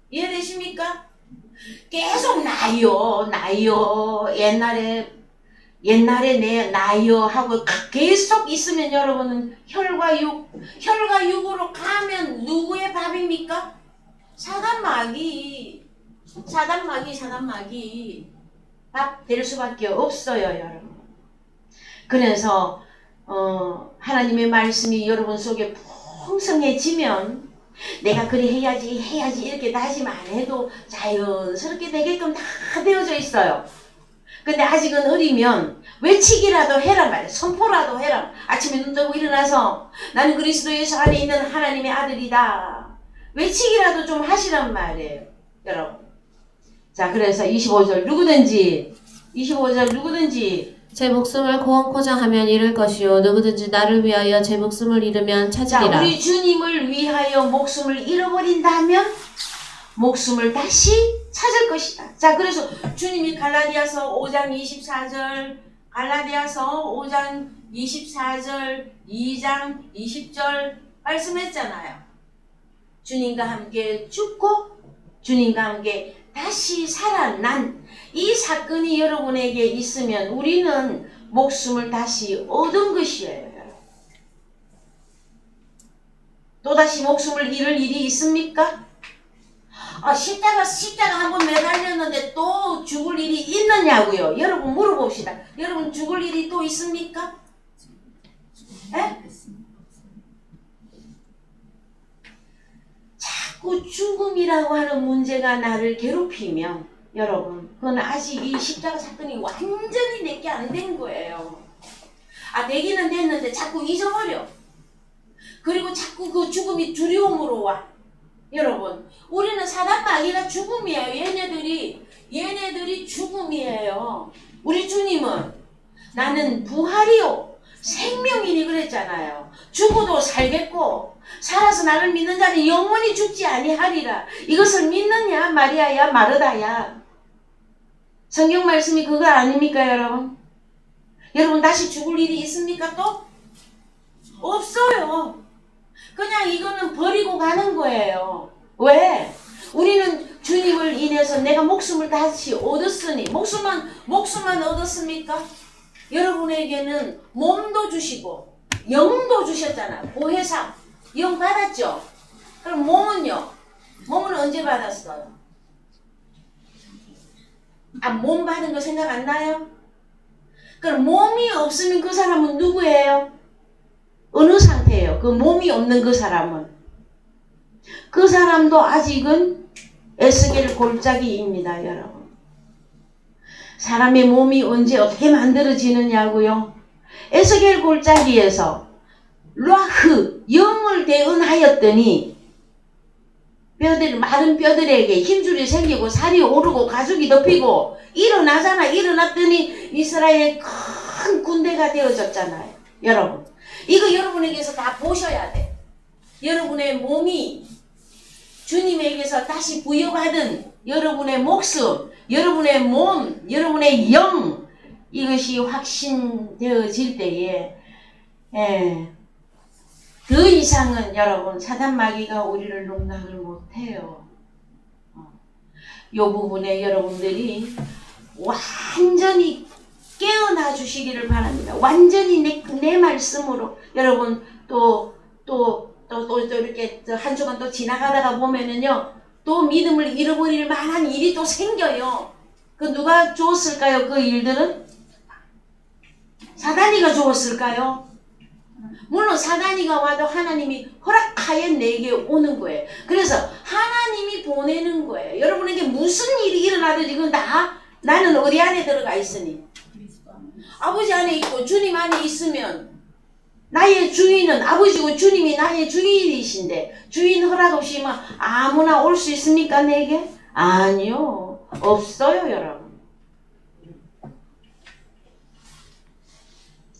이해되십니까? 계속 나요 옛날에 내 나요 하고 계속 있으면 여러분은 혈과 육으로 가면 누구의 밥입니까? 사단 마귀 밥 될 수밖에 없어요, 여러분. 그래서 하나님의 말씀이 여러분 속에 풍성해지면 내가 그리 해야지 이렇게 다짐 안 해도 자연스럽게 되게끔 다 되어져 있어요. 근데 아직은 어리면 외치기라도 해라 말이야. 선포라도 해라. 아침에 눈 뜨고 일어나서 나는 그리스도 예수 안에 있는 하나님의 아들이다. 외치기라도 좀 하시란 말이에요, 여러분. 자, 그래서 25절 누구든지 제 목숨을 구원코자 하면 잃을 것이요 누구든지 나를 위하여 제 목숨을 잃으면 자, 찾으리라. 우리 주님을 위하여 목숨을 잃어버린다면 목숨을 다시 찾을 것이다. 자, 그래서 주님이 갈라디아서 5장 24절, 2장 20절 말씀했잖아요. 주님과 함께 죽고 주님과 함께 다시 살아난 이 사건이 여러분에게 있으면 우리는 목숨을 다시 얻은 것이에요. 또다시 목숨을 잃을 일이 있습니까? 십자가 한번 매달렸는데 또 죽을 일이 있느냐고요. 여러분 물어봅시다. 여러분 죽을 일이 또 있습니까? 에? 자꾸 죽음이라고 하는 문제가 나를 괴롭히면 여러분 그건 아직 이 십자가 사건이 완전히 내게 안 된 거예요. 되기는 됐는데 자꾸 잊어버려. 그리고 자꾸 그 죽음이 두려움으로 와. 여러분 우리는 사단 마귀가 죽음이에요. 얘네들이 죽음이에요. 우리 주님은 나는 부활이요 생명이니 그랬잖아요. 죽어도 살겠고 살아서 나를 믿는 자는 영원히 죽지 아니하리라. 이것을 믿느냐 마리아야 마르다야. 성경 말씀이 그거 아닙니까 여러분? 여러분 다시 죽을 일이 있습니까 또? 없어요. 그냥 이거는 버리고 가는 거예요. 왜? 우리는 주님을 인해서 내가 목숨을 다시 얻었으니 목숨만 얻었습니까? 여러분에게는 몸도 주시고 영도 주셨잖아요. 보혜사 영 받았죠? 그럼 몸은요? 몸은 언제 받았어요? 몸 받은 거 생각 안 나요? 그럼 몸이 없으면 그 사람은 누구예요? 어느 상태예요? 그 몸이 없는 그 사람은. 그 사람도 아직은 에스겔 골짜기입니다, 여러분. 사람의 몸이 언제 어떻게 만들어지느냐고요? 에스겔 골짜기에서 루아흐 영을 대언하였더니 마른 뼈들에게 힘줄이 생기고 살이 오르고 가죽이 덮이고 일어났더니 이스라엘의 큰 군대가 되어졌잖아요. 여러분 이거 여러분에게서 다 보셔야 돼. 여러분의 몸이 주님에게서 다시 부여받은 여러분의 목숨, 여러분의 몸, 여러분의 영 이것이 확신되어질 때에 더 이상은 여러분 사단 마귀가 우리를 농락을 못해요. 이 부분에 여러분들이 완전히 깨어나 주시기를 바랍니다. 완전히 내 말씀으로 여러분 또 이렇게 한 주간 또 지나가다가 보면은요 또 믿음을 잃어버릴 만한 일이 또 생겨요. 그 누가 주었을까요? 그 일들은 사단이가 주었을까요? 물론 사단이가 와도 하나님이 허락하여 내게 오는 거예요. 그래서 하나님이 보내는 거예요. 여러분에게 무슨 일이 일어나도 지금 나는 어디 안에 들어가 있으니 아버지 안에 있고 주님 안에 있으면 나의 주인은 아버지고 주님이 나의 주인이신데 주인 허락 없이 막 아무나 올 수 있습니까 내게? 아니요. 없어요 여러분.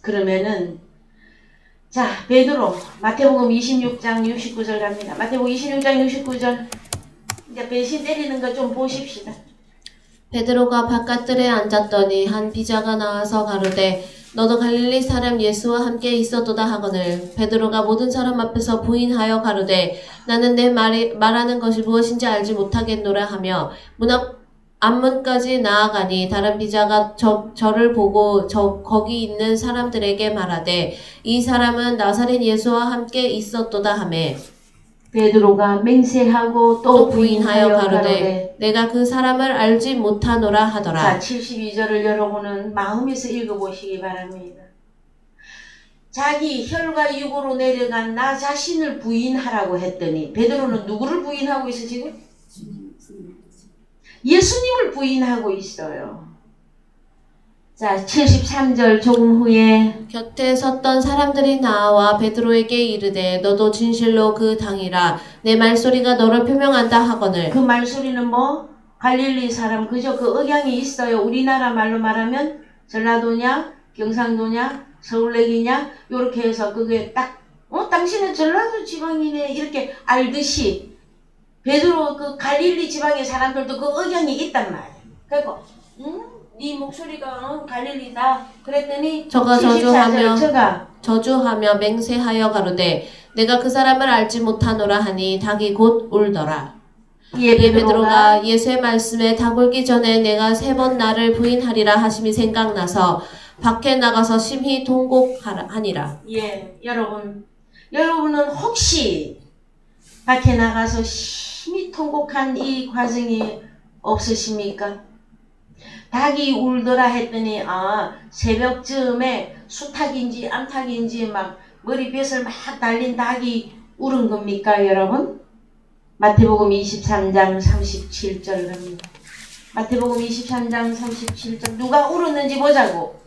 그러면은 자, 베드로 마태복음 26장 69절 갑니다. 마태복음 26장 69절. 이제 배신 때리는 거 좀 보십시다. 베드로가 바깥들에 앉았더니 한 비자가 나와서 가로되 너도 갈릴리 사람 예수와 함께 있었도다 하거늘 베드로가 모든 사람 앞에서 부인하여 가로되 나는 내 말하는 것이 무엇인지 알지 못하겠노라 하며 문 앞 앞문까지 나아가니 다른 비자가 저를 보고 거기 있는 사람들에게 말하되 이 사람은 나사렛 예수와 함께 있었도다 하매 베드로가 맹세하고 또 부인하여 가로되 내가 그 사람을 알지 못하노라 하더라. 자, 72절을 여러분은 마음에서 읽어보시기 바랍니다. 자기 혈과 육으로 내려간 나 자신을 부인하라고 했더니 베드로는 누구를 부인하고 있어 지금? 예수님을 부인하고 있어요. 자, 73절 조금 후에 곁에 섰던 사람들이 나와 베드로에게 이르되 너도 진실로 그 당이라 내 말소리가 너를 표명한다 하거늘 그 말소리는 뭐? 갈릴리 사람 그저 그 억양이 있어요. 우리나라 말로 말하면 전라도냐 경상도냐 서울내기냐 요렇게 해서 그게 딱 당신은 전라도 지방이네 이렇게 알듯이 베드로 그 갈릴리 지방의 사람들도 그 억양이 있단 말이에요. 그리고 네 목소리가 갈릴리다 그랬더니 저가 74절 저주하며 맹세하여 가로되 내가 그 사람을 알지 못하노라 하니 닭이 곧 울더라. 이에 베드로가 예수의 말씀에 닭 울기 전에 내가 3번 나를 부인하리라 하심이 생각나서 밖에 나가서 심히 통곡하니라. 예, 여러분은 혹시 밖에 나가서 심히 통곡한 이 과정이 없으십니까? 닭이 울더라 했더니 새벽쯤에 수탉인지 암탉인지 막 머리빗을 막 달린 닭이 울은 겁니까 여러분? 마태복음 23장 37절 갑니다. 마태복음 23장 37절 누가 울었는지 보자고.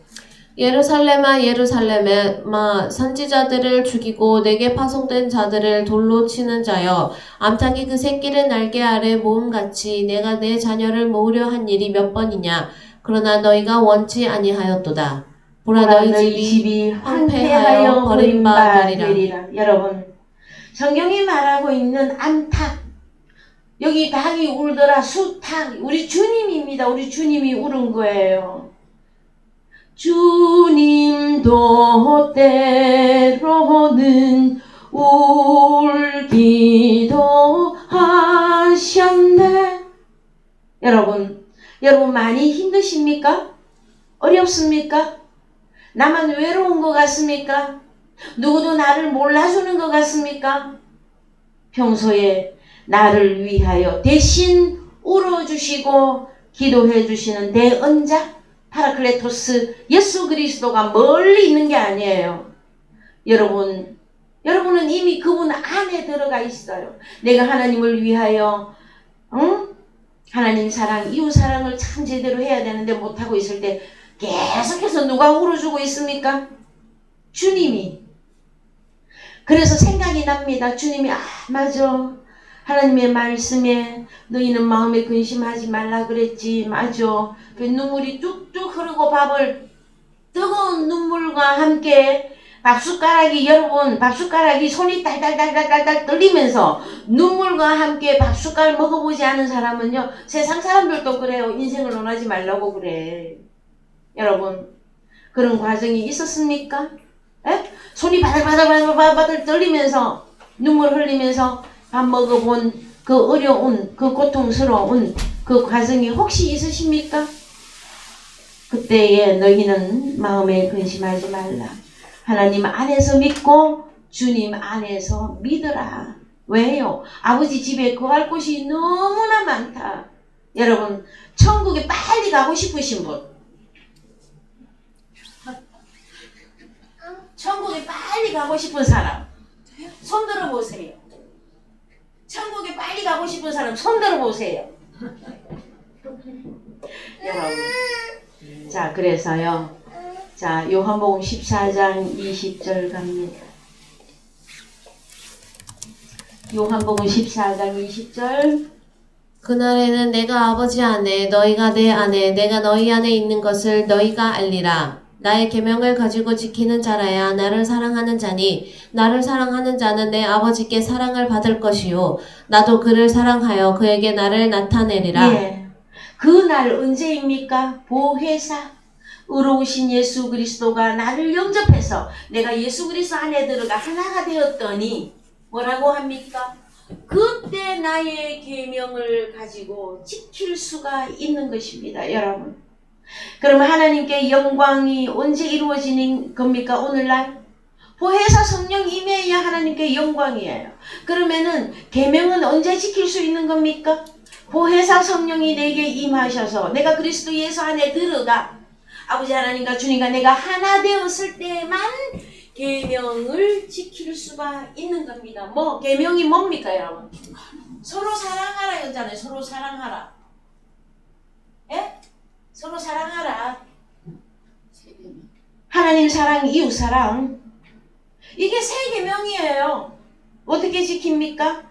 예루살렘아 예루살렘아 선지자들을 죽이고 내게 파송된 자들을 돌로 치는 자여 암탉이 그 새끼를 날개 아래 모음같이 내가 내 자녀를 모으려 한 일이 몇 번이냐 그러나 너희가 원치 아니하였도다. 보라 너희 집이 황폐하여 버린 바 되리라. 여러분 성경이 말하고 있는 암탉 여기 닭이 울더라 수탉 우리 주님입니다. 우리 주님이 울은 거예요. 주님도 때로는 울기도 하셨네. 여러분 많이 힘드십니까? 어렵습니까? 나만 외로운 것 같습니까? 누구도 나를 몰라주는 것 같습니까? 평소에 나를 위하여 대신 울어주시고 기도해 주시는 대언자 파라클레토스 예수 그리스도가 멀리 있는 게 아니에요. 여러분은 이미 그분 안에 들어가 있어요. 내가 하나님을 위하여 하나님 사랑, 이웃 사랑을 참 제대로 해야 되는데 못하고 있을 때 계속해서 누가 울어주고 있습니까? 주님이. 그래서 생각이 납니다. 주님이 맞아. 하나님의 말씀에 너희는 마음에 근심하지 말라 그랬지. 맞아. 그 눈물이 뚝뚝 흐르고 밥을 뜨거운 눈물과 함께 밥숟가락이 손이 달달달달달달 떨리면서 눈물과 함께 밥숟갈 먹어보지 않은 사람은요. 세상 사람들도 그래요. 인생을 논하지 말라고 그래. 여러분 그런 과정이 있었습니까? 에? 손이 바들바들 떨리면서 눈물 흘리면서 밥 먹어본 그 어려운 그 고통스러운 그 과정이 혹시 있으십니까? 그때에 너희는 마음에 근심하지 말라. 하나님 안에서 믿고 주님 안에서 믿으라. 왜요? 아버지 집에 거할 곳이 너무나 많다. 여러분 천국에 빨리 가고 싶으신 분, 천국에 빨리 가고 싶은 사람 손 들어보세요. 천국에 빨리 가고 싶은 사람 손 들어보세요. 여러분 자 그래서요. 자 요한복음 14장 20절 갑니다. 요한복음 14장 20절 그날에는 내가 아버지 안에 너희가 내 안에 내가 너희 안에 있는 것을 너희가 알리라. 나의 계명을 가지고 지키는 자라야 나를 사랑하는 자니 나를 사랑하는 자는 내 아버지께 사랑을 받을 것이요 나도 그를 사랑하여 그에게 나를 나타내리라. 예. 그날 언제입니까? 보혜사 의로우신 예수 그리스도가 나를 영접해서 내가 예수 그리스도 안에 들어가 하나가 되었더니 뭐라고 합니까? 그때 나의 계명을 가지고 지킬 수가 있는 것입니다, 여러분. 그러면 하나님께 영광이 언제 이루어지는 겁니까? 오늘날? 보혜사 성령 임해야 하나님께 영광이에요. 그러면은 계명은 언제 지킬 수 있는 겁니까? 보혜사 성령이 내게 임하셔서 내가 그리스도 예수 안에 들어가 아버지 하나님과 주님과 내가 하나 되었을 때만 계명을 지킬 수가 있는 겁니다. 뭐 계명이 뭡니까, 여러분? 서로 사랑하라 였잖아요. 서로 사랑하라. 예? 서로 사랑하라. 하나님 사랑, 이웃 사랑. 이게 세 계명이에요. 어떻게 지킵니까?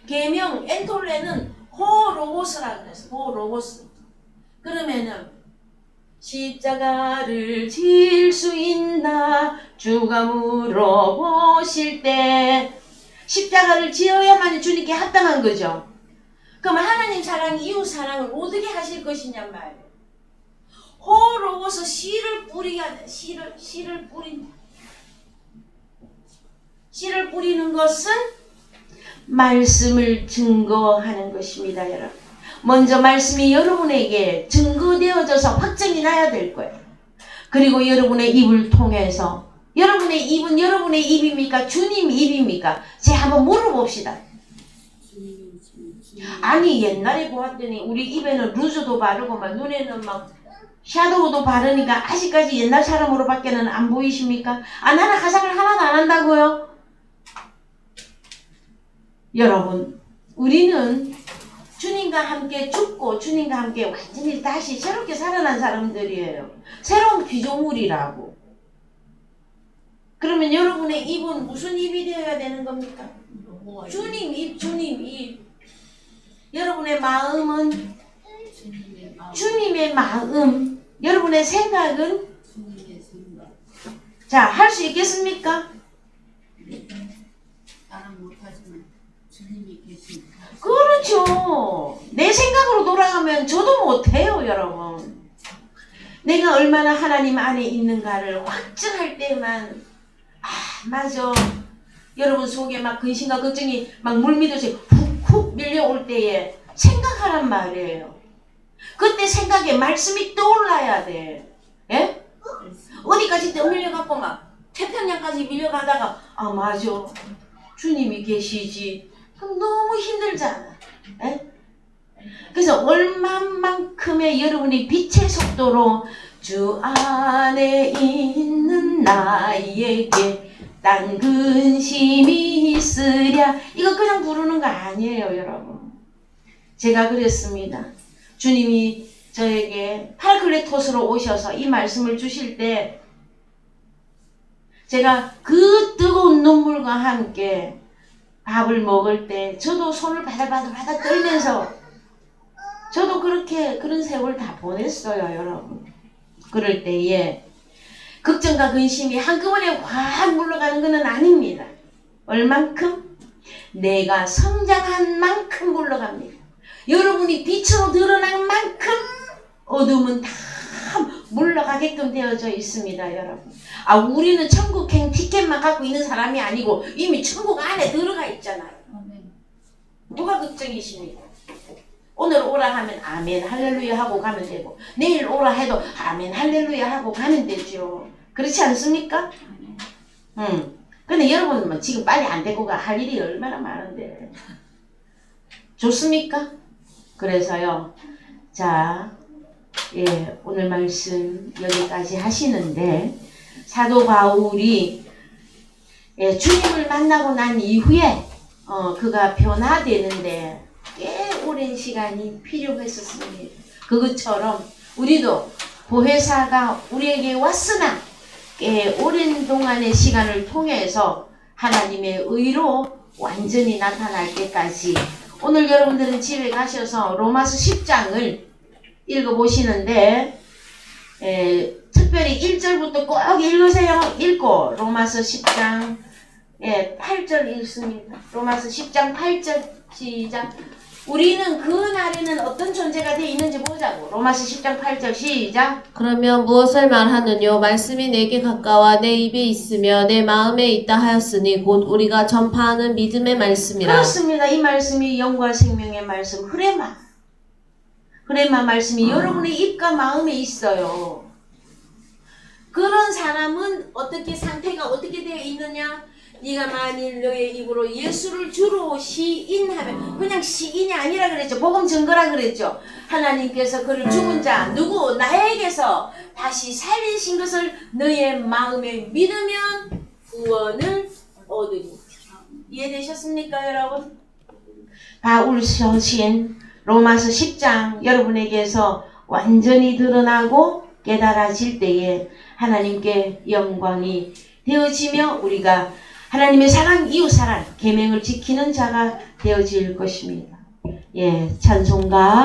계명 엔톨레는 호로고스라 그랬어. 호로고스. 그러면은 십자가를 질 수 있나 주가 물어보실 때 십자가를 지어야만 주님께 합당한 거죠. 그러면 하나님 사랑, 이웃 사랑을 어떻게 하실 것이냐 말이에요. 호로고스 씨를 뿌리야 돼. 씨를 뿌리는 것은 말씀을 증거하는 것입니다, 여러분. 먼저 말씀이 여러분에게 증거되어져서 확정이 나야 될 거예요. 그리고 여러분의 입을 통해서 여러분의 입은 여러분의 입입니까? 주님 입입니까? 제가 한번 물어봅시다. 아니 옛날에 보았더니 우리 입에는 루즈도 바르고 막 눈에는 막 샤도우도 바르니까 아직까지 옛날 사람으로밖에는 안 보이십니까? 아 나는 화장을 하나도 안 한다고요? 여러분 우리는 주님과 함께 죽고 주님과 함께 완전히 다시 새롭게 살아난 사람들이에요. 새로운 피조물이라고. 그러면 여러분의 입은 무슨 입이 되어야 되는 겁니까? 주님 입, 주님 입. 여러분의 마음은 주님의 마음. 여러분의 생각은 자, 할 수 있겠습니까? 나는 못하지만 주님이 계십니다. 그렇죠. 내 생각으로 돌아가면 저도 못해요, 여러분. 내가 얼마나 하나님 안에 있는가를 확증할 때만 맞아. 여러분 속에 막 근심과 걱정이 막 물밀듯이 훅훅 밀려올 때에 생각하란 말이에요. 그때 생각에 말씀이 떠올라야 돼. 예? 어디까지 떠밀려갖고 막 태평양까지 밀려가다가 맞아. 주님이 계시지. 그럼 너무 힘들잖아. 에? 그래서 얼마만큼의 여러분이 빛의 속도로 주 안에 있는 나에게 딴 근심이 있으랴 이거 그냥 부르는 거 아니에요, 여러분. 제가 그랬습니다. 주님이 저에게 파라클레토스로 오셔서 이 말씀을 주실 때 제가 그 뜨거운 눈물과 함께 밥을 먹을 때 저도 손을 바들바들 떨면서 저도 그런 세월 다 보냈어요, 여러분. 그럴 때에 걱정과 근심이 한꺼번에 확 물러가는 것은 아닙니다. 얼만큼? 내가 성장한 만큼 물러갑니다. 여러분이 빛으로 드러난 만큼 어둠은 다 물러가게끔 되어져 있습니다, 여러분. 우리는 천국행 티켓만 갖고 있는 사람이 아니고 이미 천국 안에 들어가 있잖아요. 누가 걱정이십니까? 오늘 오라 하면 아멘 할렐루야 하고 가면 되고 내일 오라 해도 아멘 할렐루야 하고 가면 되죠. 그렇지 않습니까? 근데 여러분 뭐 지금 빨리 안 되고 할 일이 얼마나 많은데 좋습니까? 그래서요. 자, 오늘 말씀 여기까지 하시는데 사도 바울이 주님을 만나고 난 이후에 그가 변화되는데 꽤 오랜 시간이 필요했었습니다. 그것처럼 우리도 보혜사가 우리에게 왔으나 꽤 오랜 동안의 시간을 통해서 하나님의 의로 완전히 나타날 때까지 오늘 여러분들은 집에 가셔서 로마서 10장을 읽어보시는데 특별히 1절부터 꼭 읽으세요. 읽고 로마서 10장 8절 읽습니다. 로마서 10장 8절 시작. 우리는 그 날에는 어떤 존재가 되어 있는지 보자고. 로마서 10장 8절 시작. 그러면 무엇을 말하느뇨? 말씀이 내게 가까워 내 입에 있으며 내 마음에 있다 하였으니 곧 우리가 전파하는 믿음의 말씀이라. 그렇습니다. 이 말씀이 영과 생명의 말씀 흐레마 말씀이 여러분의 입과 마음에 있어요. 그런 사람은 어떻게 상태가 어떻게 되어 있느냐? 네가 만일 너의 입으로 예수를 주로 시인하면, 그냥 시인이 아니라 그랬죠. 복음 증거라 그랬죠. 하나님께서 그를 죽은 자 누구 나에게서 다시 살리신 것을 너의 마음에 믿으면 구원을 얻으니. 이해되셨습니까 여러분? 바울 서신 로마서 10장 여러분에게서 완전히 드러나고 깨달아질 때에 하나님께 영광이 되어지며 우리가 하나님의 사랑, 이웃사랑, 계명을 지키는 자가 되어질 것입니다. 찬송가